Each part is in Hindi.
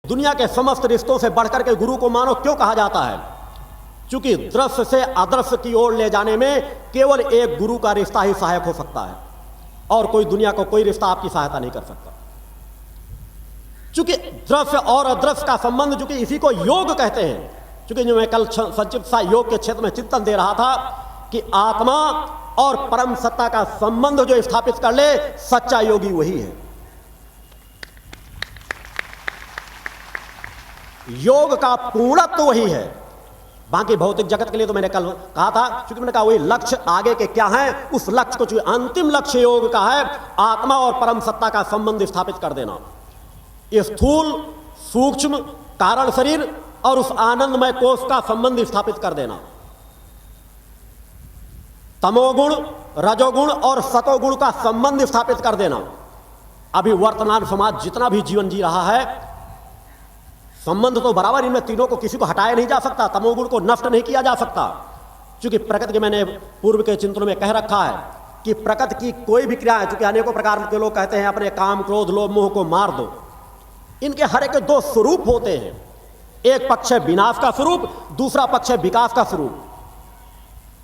दुनिया के समस्त रिश्तों से बढ़कर के गुरु को मानो क्यों कहा जाता है? क्योंकि दृश्य से अदृश्य की ओर ले जाने में केवल एक गुरु का रिश्ता ही सहायक हो सकता है और कोई दुनिया को कोई रिश्ता आपकी सहायता नहीं कर सकता। क्योंकि दृश्य और अदृश्य का संबंध, चूंकि इसी को योग कहते हैं। क्योंकि जो मैं कल संचिप्सा योग के क्षेत्र में चिंतन दे रहा था कि आत्मा और परम सत्ता का संबंध जो स्थापित कर ले, सच्चा योगी वही है। योग का पूर्णत्व वही है। बाकी भौतिक जगत के लिए तो मैंने कल कहा था, क्योंकि मैंने कहा वही लक्ष्य आगे के क्या हैं, उस लक्ष्य को, जो अंतिम लक्ष्य योग का है, आत्मा और परम सत्ता का संबंध स्थापित कर देना। स्थूल सूक्ष्म कारण शरीर और उस आनंदमय कोष का संबंध स्थापित कर देना। तमोगुण रजोगुण और सतोगुण का संबंध स्थापित कर देना। अभी वर्तमान समाज जितना भी जीवन जी रहा है, संबंध तो बराबर इनमें तीनों को, किसी को हटाया नहीं जा सकता, तमोगुण को नष्ट नहीं किया जा सकता। क्योंकि प्रकृति के, मैंने पूर्व के चिंतनों में कह रखा है कि प्रकृति की कोई भी क्रिया है, चूंकि अनेकों प्रकार के लोग कहते हैं अपने काम क्रोध लोभ मोह को मार दो, इनके हर एक दो स्वरूप होते हैं। एक पक्ष है विनाश का स्वरूप, दूसरा पक्ष है विकास का स्वरूप।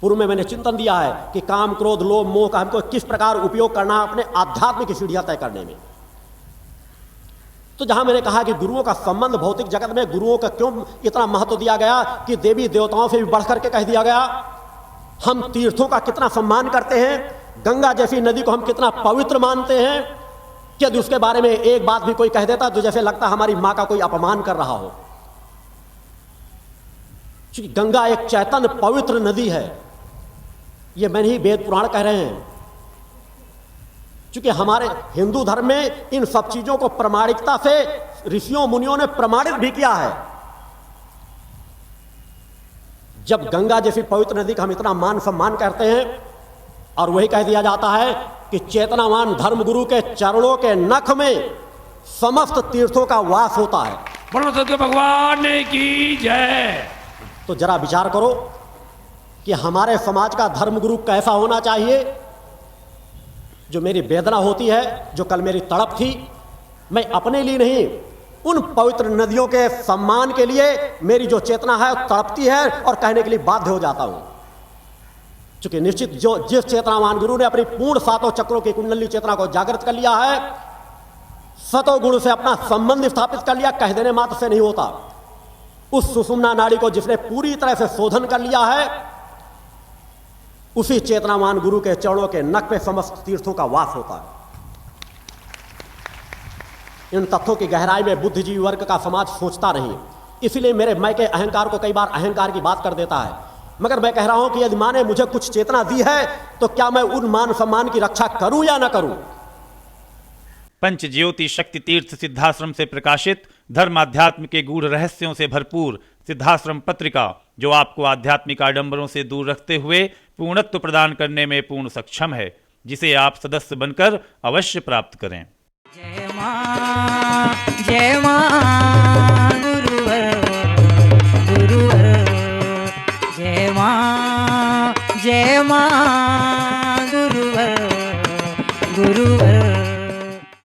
पूर्व में मैंने चिंतन दिया है कि काम क्रोध लोभ मोह का हमको किस प्रकार उपयोग करना है अपने आध्यात्मिक सीढ़ियां तय करने में। तो जहां मैंने कहा कि गुरुओं का संबंध भौतिक जगत में गुरुओं का क्यों इतना महत्व दिया गया कि देवी देवताओं से भी बढ़ करके कह दिया गया। हम तीर्थों का कितना सम्मान करते हैं, गंगा जैसी नदी को हम कितना पवित्र मानते हैं कि यदि उसके बारे में एक बात भी कोई कह देता तो जैसे लगता हमारी मां का कोई अपमान कर रहा हो। क्योंकि गंगा एक चैतन्य पवित्र नदी है, ये मैंने ही वेद पुराण कह रहे हैं। क्योंकि हमारे हिंदू धर्म में इन सब चीजों को प्रामाणिकता से ऋषियों मुनियों ने प्रमाणित भी किया है। जब गंगा जैसी पवित्र नदी का हम इतना मान सम्मान करते हैं और वही कह दिया जाता है कि चेतनावान धर्मगुरु के चरणों के नख में समस्त तीर्थों का वास होता है। बोलो सत्य भगवान की जय। तो जरा विचार करो कि हमारे समाज का धर्मगुरु कैसा होना चाहिए। जो मेरी वेदना होती है, जो कल मेरी तड़प थी, मैं अपने लिए नहीं, उन पवित्र नदियों के सम्मान के लिए मेरी जो चेतना है तड़पती है और कहने के लिए बाध्य हो जाता हूं। क्योंकि निश्चित जो जिस चेतनावान गुरु ने अपनी पूर्ण सातों चक्रों की कुंडली चेतना को जागृत कर लिया है, सतोगुण से अपना संबंध स्थापित कर लिया, कह देने मात्र से नहीं होता। उस सुषुम्ना नाड़ी को जिसने पूरी तरह से शोधन कर लिया है, उसी चेतनावान गुरु के चरणों के नख पे समस्त तीर्थों का वास होता है। इन तथ्यों की गहराई में बुद्धिजीवी वर्ग का समाज सोचता नहीं। इसीलिए मेरे मैं के अहंकार को कई बार अहंकार की बात कर देता है। मगर मैं कह रहा हूं कि यदि मां ने मुझे कुछ चेतना दी है तो क्या मैं उन मान सम्मान की रक्षा करूं या ना करूं। पंच ज्योति शक्ति तीर्थ सिद्धाश्रम से प्रकाशित धर्माध्यात्म के गूढ़ रहस्यों से भरपूर सिद्धाश्रम पत्रिका, जो आपको आध्यात्मिक आडंबरों से दूर रखते हुए पूर्णत्व प्रदान करने में पूर्ण सक्षम है, जिसे आप सदस्य बनकर अवश्य प्राप्त करें। जय मां गुरुवर गुरुवर, जय मां